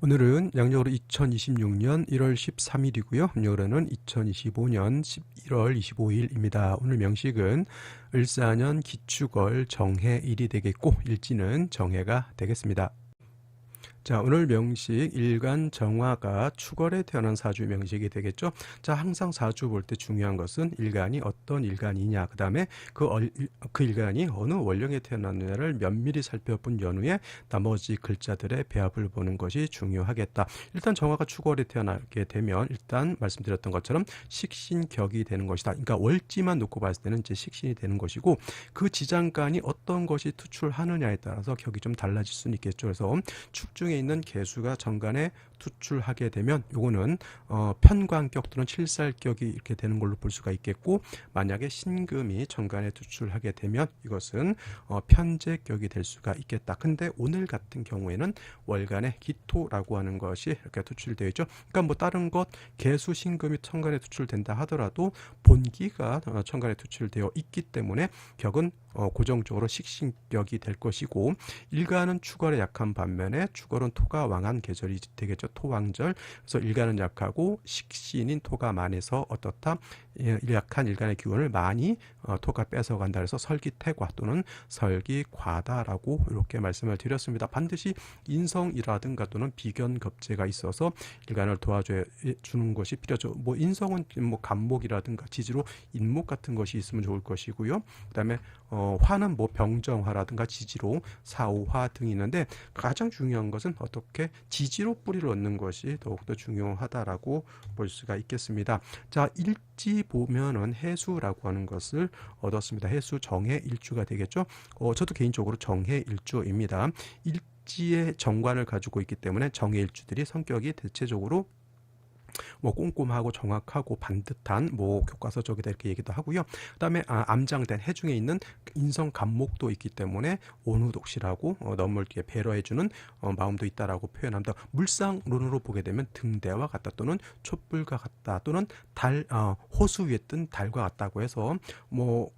오늘은 양력으로 2026년 1월 13일이고요. 음력으로는 2025년 11월 25일입니다. 오늘 명식은 을사년 기축월 정해일이 되겠고 일지는 정해가 되겠습니다. 자, 오늘 명식 일간 정화가 축월에 태어난 사주 명식이 되겠죠. 자, 항상 사주 볼 때 중요한 것은 일간이 어떤 일간이냐, 그 다음에 그 일간이 어느 월령에 태어났느냐를 면밀히 살펴본 연후에 나머지 글자들의 배합을 보는 것이 중요하겠다. 일단 정화가 축월에 태어나게 되면 일단 말씀드렸던 것처럼 식신격이 되는 것이다. 그러니까 월지만 놓고 봤을 때는 이제 식신이 되는 것이고, 그 지장간이 어떤 것이 투출하느냐에 따라서 격이 좀 달라질 수는 있겠죠. 그래서 축 중에 있는 개수가 정간에 투출하게 되면 요거는 편관격 또는 칠살격이 이렇게 되는 걸로 볼 수가 있겠고, 만약에 신금이 정간에 투출하게 되면 이것은 편재격이 될 수가 있겠다. 근데 오늘 같은 경우에는 월간의 기토라고 하는 것이 이렇게 투출되어 있죠. 그러니까 뭐 다른 것 개수 신금이 천간에 투출된다 하더라도 본기가 천간에 투출되어 있기 때문에 격은 고정적으로 식신격이 될 것이고, 일간은 축월에 약한 반면에 축월은 토가 왕한 계절이 되겠죠. 토왕절. 그래서 일간은 약하고 식신인 토가 만해서 어떻다? 약한 일간의 기운을 많이 토가 뺏어간다. 그래서 설기태과 또는 설기과다라고 이렇게 말씀을 드렸습니다. 반드시 인성이라든가 또는 비견겁제가 있어서 일간을 도와주는 것이 필요하죠. 뭐 인성은 뭐 간목이라든가 지지로 인목 같은 것이 있으면 좋을 것이고요. 그다음에 화는 뭐 병정화라든가 지지로 사오화 등이 있는데, 가장 중요한 것은 어떻게 지지로 뿌리를 얻는 것이 더욱더 중요하다라고 볼 수가 있겠습니다. 자, 일지 보면은 해수라고 하는 것을 얻었습니다. 해수 정해 일주가 되겠죠. 저도 개인적으로 정해 일주입니다. 일지의 정관을 가지고 있기 때문에 정해 일주들이 성격이 대체적으로 뭐 꼼꼼하고 정확하고 반듯한 뭐 교과서적이다 이렇게 얘기도 하고요. 그다음에 암장된 해중에 있는 인성 간목도 있기 때문에 온후독실하고 너무 이렇게 배려해주는 마음도 있다라고 표현합니다. 물상론으로 보게 되면 등대와 같다 또는 촛불과 같다 또는 호수 위에 뜬 달과 같다고 해서 뭐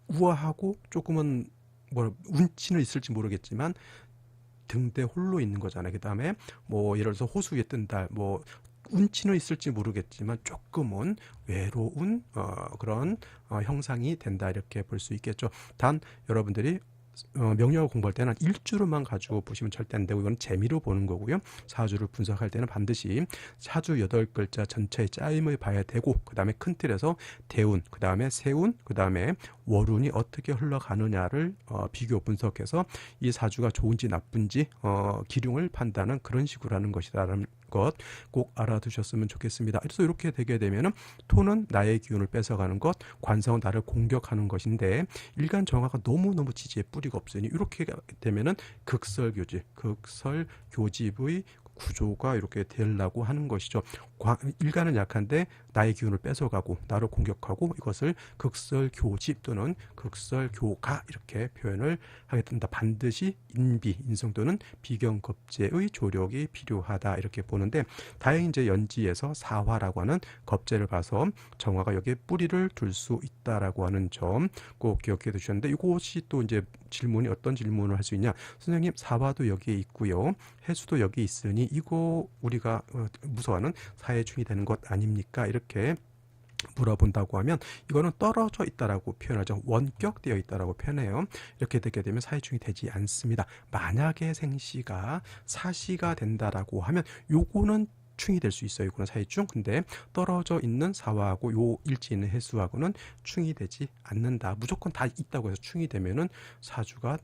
우아하고 조금은 뭐 운치는 있을지 모르겠지만 등대 홀로 있는 거잖아요. 그다음에 뭐 예를 들어서 호수 위에 뜬 달, 뭐 운치는 있을지 모르겠지만 조금은 외로운 그런 형상이 된다 이렇게 볼 수 있겠죠. 단 여러분들이 명령을 공부할 때는 일주로만 가지고 보시면 절대 안 되고, 이건 재미로 보는 거고요. 사주를 분석할 때는 반드시 사주 8글자 전체의 짜임을 봐야 되고, 그 다음에 큰 틀에서 대운, 그 다음에 세운, 그 다음에 월운이 어떻게 흘러가느냐를 비교 분석해서 이 사주가 좋은지 나쁜지 기륭을 판단하는 그런 식으로 하는 것이다라는 것 꼭 알아두셨으면 좋겠습니다. 그래서 이렇게 되게 되면은 토는 나의 기운을 뺏어가는 것, 관성은 나를 공격하는 것인데, 일간 정화가 너무너무 지지에 뿌리가 없으니 이렇게 되면은 극설교집의 구조가 이렇게 되려고 하는 것이죠. 일간은 약한데 나의 기운을 뺏어가고 나를 공격하고, 이것을 극설교집 또는 극설교가 이렇게 표현을 하게 된다. 반드시 인성 또는 비견겁제의 조력이 필요하다 이렇게 보는데, 다행히 이제 연지에서 사화라고 하는 겁제를 봐서 정화가 여기에 뿌리를 둘 수 있다라고 하는 점 꼭 기억해 두셨는데, 이것이 또 이제 질문이 어떤 질문을 할 수 있냐, 선생님 사화도 여기에 있고요 해수도 여기 있으니 이거 우리가 무서워하는 사해충이 되는 것 아닙니까? 이렇게 물어본다고 하면 이거는 떨어져 있다라고 표현하죠. 원격되어 있다라고 표현해요. 이렇게 되게 되면 사해충이 되지 않습니다. 만약에 생시가 사시가 된다라고 하면 요거는 충이 될 수 있어요. 이거는 사해충. 근데 떨어져 있는 사화하고 요 일지 있는 해수하고는 충이 되지 않는다. 무조건 다 있다고 해서 충이 되면은 사주가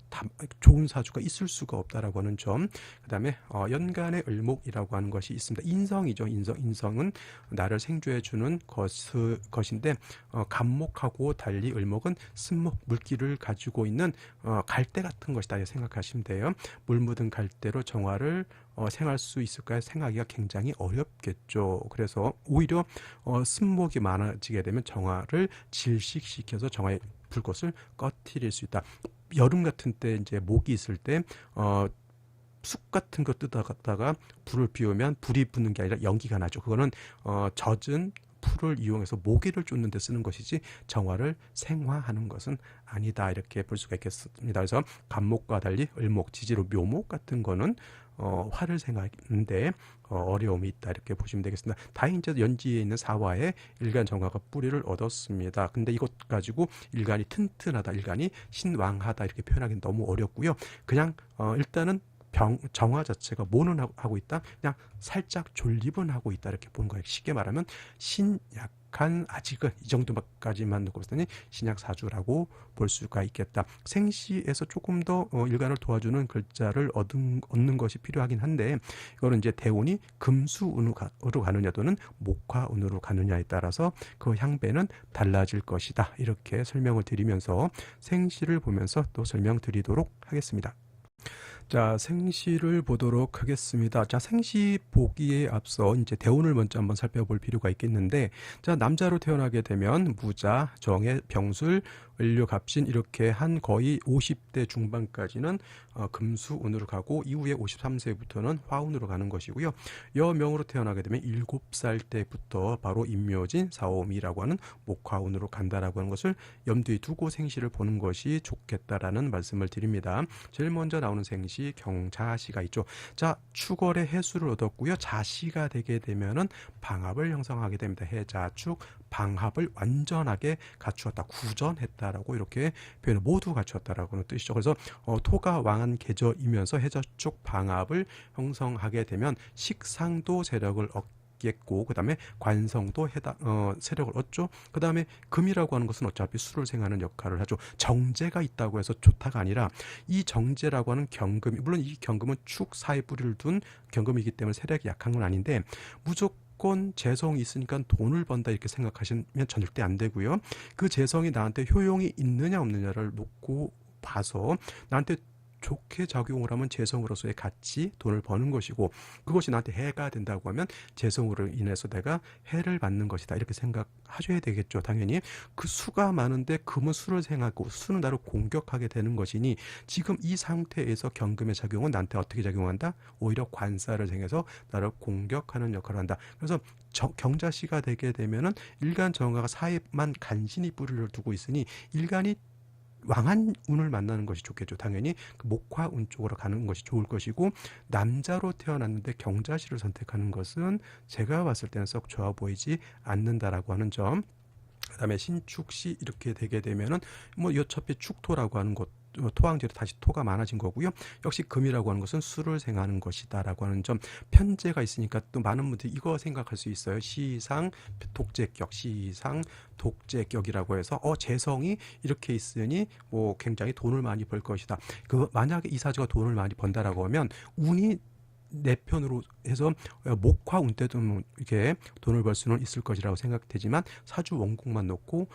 좋은 사주가 있을 수가 없다라고 하는 점. 그다음에 연간의 을목이라고 하는 것이 있습니다. 인성이죠. 인성은 나를 생주해 주는 것인데, 간목하고 달리 을목은 쓴목 물기를 가지고 있는 갈대 같은 것이다 생각하시면 돼요. 물 묻은 갈대로 정화를 생할 수 있을까요? 생하기가 굉장히 어렵겠죠. 그래서 오히려 쓴목이 많아지게 되면 정화를 질식시켜서 정화의 불꽃을 꺼트릴 수 있다. 여름 같은 때 이제 목이 있을 때 쑥 같은 거 뜯어갔다가 불을 피우면 불이 붙는 게 아니라 연기가 나죠. 그거는 젖은 풀을 이용해서 모기를 쫓는 데 쓰는 것이지 정화를 생화하는 것은 아니다, 이렇게 볼 수가 있겠습니다. 그래서 간목과 달리 을목, 지지로 묘목 같은 거는 화를 생하는데 어려움이 있다, 이렇게 보시면 되겠습니다. 다행히 연지에 있는 사화에 일간 정화가 뿌리를 얻었습니다. 근데 이것 가지고 일간이 튼튼하다, 일간이 신왕하다 이렇게 표현하기는 너무 어렵고요. 그냥 일단은 정화 자체가 뭐는 하고 있다, 그냥 살짝 존립은 하고 있다, 이렇게 보는 거예요. 쉽게 말하면 신약한, 아직은 이 정도까지만 놓고 봤더니 신약사주라고 볼 수가 있겠다. 생시에서 조금 더 일간을 도와주는 글자를 얻는 것이 필요하긴 한데, 이거는 이제 대운이 금수운으로 가느냐 또는 목화운으로 가느냐에 따라서 그 향배는 달라질 것이다, 이렇게 설명을 드리면서 생시를 보면서 또 설명드리도록 하겠습니다. 자, 생시를 보도록 하겠습니다. 자, 생시 보기에 앞서 이제 대운을 먼저 한번 살펴볼 필요가 있겠는데, 자, 남자로 태어나게 되면 무자, 정해, 병술, 을류, 갑신 이렇게 한 거의 50대 중반까지는 금수운으로 가고, 이후에 53세부터는 화운으로 가는 것이고요. 여명으로 태어나게 되면 7살 때부터 바로 임묘진, 사오미라고 하는 목화운으로 간다라고 하는 것을 염두에 두고 생시를 보는 것이 좋겠다라는 말씀을 드립니다. 제일 먼저 나오는 생시 경자시가 있죠. 자, 축월의 해수를 얻었고요. 자시가 되게 되면은 방합을 형성하게 됩니다. 해자축 방합을 완전하게 갖추었다, 구전했다라고 이렇게 표현을 모두 갖추었다라고 하는 뜻이죠. 그래서 토가 왕한 계절이면서 해자축 방합을 형성하게 되면 식상도 세력을 겠고, 그 다음에 관성도 세력을 얻죠. 그 다음에 금이라고 하는 것은 어차피 수를 생하는 역할을 하죠. 정제가 있다고 해서 좋다가 아니라, 이 정제라고 하는 경금이, 물론 이 경금은 축사에 뿌리를 둔 경금이기 때문에 세력이 약한 건 아닌데, 무조건 재성이 있으니까 돈을 번다 이렇게 생각하시면 절대 안 되고요. 그 재성이 나한테 효용이 있느냐 없느냐를 놓고 봐서 나한테 좋게 작용을 하면 재성으로서의 가치, 돈을 버는 것이고, 그것이 나한테 해가 된다고 하면 재성으로 인해서 내가 해를 받는 것이다, 이렇게 생각하셔야 되겠죠. 당연히 그 수가 많은데 금은 수를 생하고 수는 나를 공격하게 되는 것이니, 지금 이 상태에서 경금의 작용은 나한테 어떻게 작용한다? 오히려 관사를 생해서 나를 공격하는 역할을 한다. 그래서 경자시가 되게 되면은 일간 정화가 사에만 간신히 뿌리를 두고 있으니 일간이 왕한 운을 만나는 것이 좋겠죠. 당연히 그 목화운 쪽으로 가는 것이 좋을 것이고, 남자로 태어났는데 경자시를 선택하는 것은 제가 봤을 때는 썩 좋아 보이지 않는다라고 하는 점. 그다음에 신축시 이렇게 되게 되면은 뭐 어차피 축토라고 하는 것, 토항제로 다시 토가 많아진 거고요. 역시 금이라고 하는 것은 수를 생하는 것이다라고 하는 점. 편제가 있으니까 또 많은 분들이 이거 생각할 수 있어요. 시상 독재격, 시상 독재격이라고 해서 재성이 이렇게 있으니 뭐 굉장히 돈을 많이 벌 것이다. 그 만약에 이 사주가 돈을 많이 번다라고 하면 운이 내 편으로 해서 목화운 때도 이렇게 돈을 벌 수는 있을 것이라고 생각되지만, 사주 원국만 놓고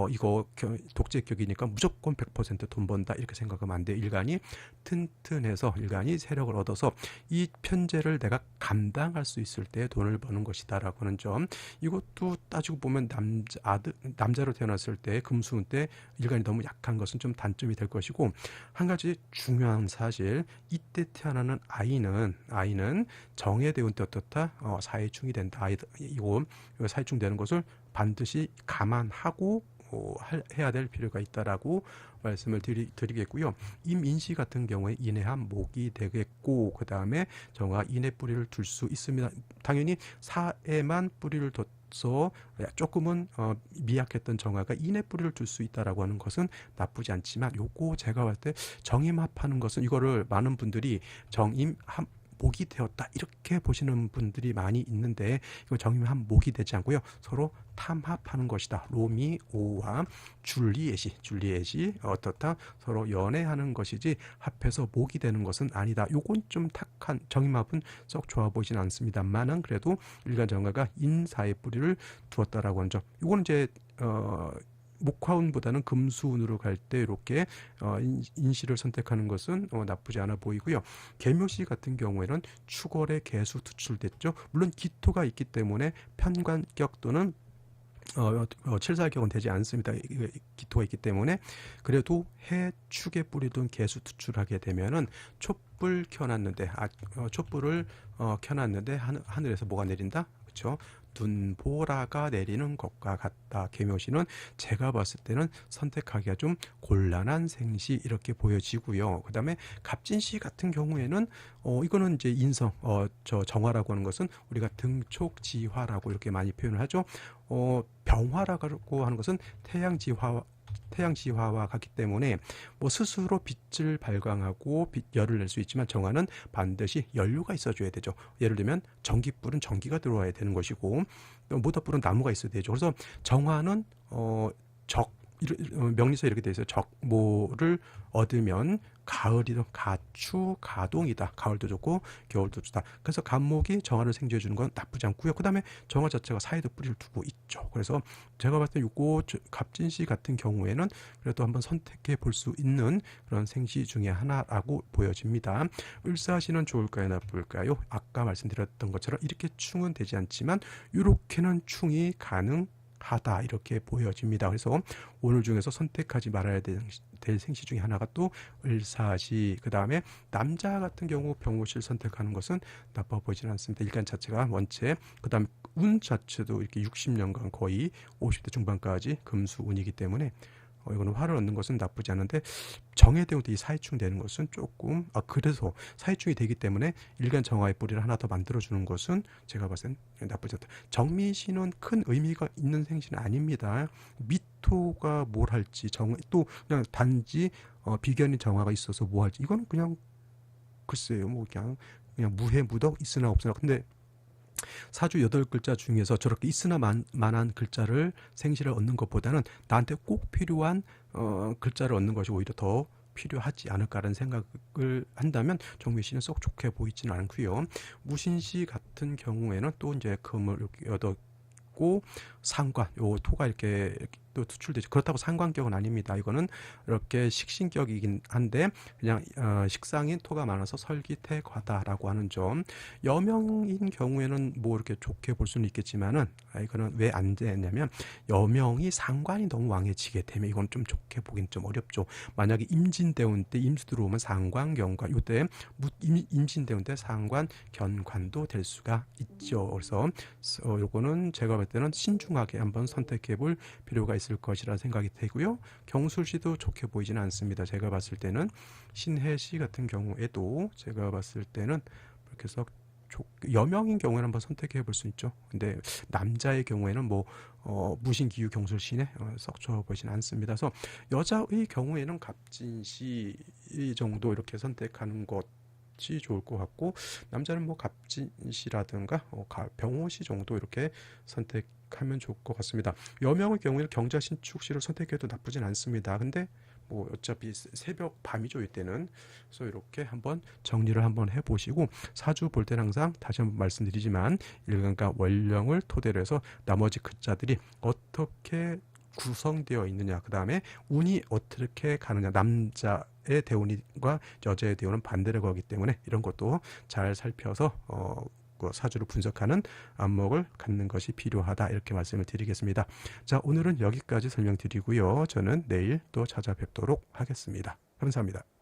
이거 독재격이니까 무조건 100% 돈 번다 이렇게 생각하면 안 돼. 일간이 튼튼해서 일간이 세력을 얻어서 이 편제를 내가 감당할 수 있을 때 돈을 버는 것이다라고 하는 점. 이것도 따지고 보면 남자로 태어났을 때 금수운 때 일간이 너무 약한 것은 좀 단점이 될 것이고, 한 가지 중요한 사실, 이때 태어나는 아이는 정해 대운 때 어떻다? 사회충이 된다. 이거 사회충 되는 것을 반드시 감안하고 해야 될 필요가 있다라고 말씀을 드리겠고요. 임인시 같은 경우에 인해한 목이 되겠고, 그 다음에 정화 인해 뿌리를 둘 수 있습니다. 당연히 사에만 뿌리를 둬서 조금은 미약했던 정화가 인해 뿌리를 둘 수 있다라고 하는 것은 나쁘지 않지만, 요거 제가 봤을 때 정임합하는 것은, 이거를 많은 분들이 정임합 목이 되었다 이렇게 보시는 분들이 많이 있는데, 이거 정임한 목이 되지 않고요, 서로 탐합하는 것이다. 로미오와 줄리엣이 어떻다? 서로 연애하는 것이지 합해서 목이 되는 것은 아니다. 요건 좀 탁한, 정임합은 썩 좋아 보이진 않습니다만은 그래도 일간 정화가 인사의 뿌리를 두었다라고 하는 점. 요거는 이제 목화운보다는 금수운으로 갈 때 이렇게 인시를 선택하는 것은 나쁘지 않아 보이고요. 계묘시 같은 경우에는 축월의 개수 투출됐죠. 물론 기토가 있기 때문에 편관격 또는 칠살격은 되지 않습니다. 기토가 있기 때문에. 그래도 해축에 뿌리둔 개수 투출하게 되면은 촛불을 켜놨는데 하늘에서 뭐가 내린다? 그렇죠? 눈보라가 내리는 것과 같다. 계묘시는 제가 봤을 때는 선택하기가 좀 곤란한 생시 이렇게 보여지고요. 그 다음에 갑진시 같은 경우에는 이거는 이제 인성, 정화라고 하는 것은 우리가 등촉지화라고 이렇게 많이 표현을 하죠. 병화라고 하는 것은 태양지화와 같기 때문에 뭐 스스로 빛을 발광하고 열을 낼 수 있지만 정화는 반드시 연료가 있어줘야 되죠. 예를 들면 전기불은 전기가 들어와야 되는 것이고 모닥불은 나무가 있어야 되죠. 그래서 정화는 명리서에 이렇게 되어 있어요. 적모를 얻으면 가을이든 가추 가동이다. 가을도 좋고 겨울도 좋다. 그래서 간목이 정화를 생조해 주는 건 나쁘지 않고요. 그 다음에 정화 자체가 사이도 뿌리를 두고 있죠. 그래서 제가 봤을 때 요거 갑진시 같은 경우에는 그래도 한번 선택해 볼 수 있는 그런 생시 중에 하나라고 보여집니다. 을사시는 좋을까요, 나쁠까요? 아까 말씀드렸던 것처럼 이렇게 충은 되지 않지만 이렇게는 충이 가능하다 이렇게 보여집니다. 그래서 오늘 중에서 선택하지 말아야 될 생시 중에 하나가 또 을사시. 그 다음에 남자 같은 경우 병호시를 선택하는 것은 나빠 보이지는 않습니다. 일간 자체가 원체, 그 다음에 운 자체도 이렇게 60년간 거의 50대 중반까지 금수운이기 때문에 이거는 화를 얻는 것은 나쁘지 않은데 정해되고 이 사이충 되는 것은 조금 그래서 사이충이 되기 때문에 일간 정화의 뿌리를 하나 더 만들어주는 것은 제가 봤을 땐 나쁘지 않다. 정미시는 큰 의미가 있는 생시는 아닙니다. 미토가 뭘 할지 또 그냥 단지 비견이 정화가 있어서 뭐 할지 이거는 그냥 글쎄요 뭐 그냥 무해무덕 있으나 없으나. 근데 사주 8글자 중에서 저렇게 있으나 만한 글자를 생시를 얻는 것보다는 나한테 꼭 필요한 글자를 얻는 것이 오히려 더 필요하지 않을까라는 생각을 한다면 정미시는 썩 좋게 보이지는 않고요. 무신시 같은 경우에는 또 이제 금을 이렇게 얻었고 상관, 요 토가 이렇게 또 투출되죠. 그렇다고 상관격은 아닙니다. 이거는 이렇게 식신격이긴 한데 그냥 식상인 토가 많아서 설기태과다라고 하는 점. 여명인 경우에는 뭐 이렇게 좋게 볼 수는 있겠지만은 이거는 왜 안 되냐면 여명이 상관이 너무 왕해지게 되면 이건 좀 좋게 보긴 좀 어렵죠. 만약에 임진대운 때 임수 들어오면 상관경관, 요때 임진대운 때 상관 견관도 될 수가 있죠. 그래서 요거는 제가 볼 때는 신중하게 한번 선택해 볼 필요가 있습니다. 있을 것이라 생각이 되고요. 경술시도 좋게 보이지는 않습니다. 제가 봤을 때는 신해시 같은 경우에도 제가 봤을 때는 이렇게 해서 여명인 경우에는 한번 선택해 볼 수 있죠. 근데 남자의 경우에는 뭐 무신기유 경술신에 썩 좋아 보이지는 않습니다. 그래서 여자의 경우에는 갑진시 정도 이렇게 선택하는 것 좋을 것 같고, 남자는 뭐 갑진시라든가 병호시 정도 이렇게 선택하면 좋을 것 같습니다. 여명의 경우에는 경자신축시를 선택해도 나쁘진 않습니다. 근데 뭐 어차피 새벽 밤이죠 이때는. 그래서 이렇게 한번 정리를 한번 해보시고, 사주 볼 때는 항상 다시 한번 말씀드리지만 일간과 원령을 토대로 해서 나머지 글자들이 어떻게 구성되어 있느냐, 그 다음에 운이 어떻게 가느냐, 남자의 대운과 여자의 대운은 반대로 가기 때문에 이런 것도 잘 살펴서 그 사주를 분석하는 안목을 갖는 것이 필요하다 이렇게 말씀을 드리겠습니다. 자, 오늘은 여기까지 설명드리고요. 저는 내일 또 찾아뵙도록 하겠습니다. 감사합니다.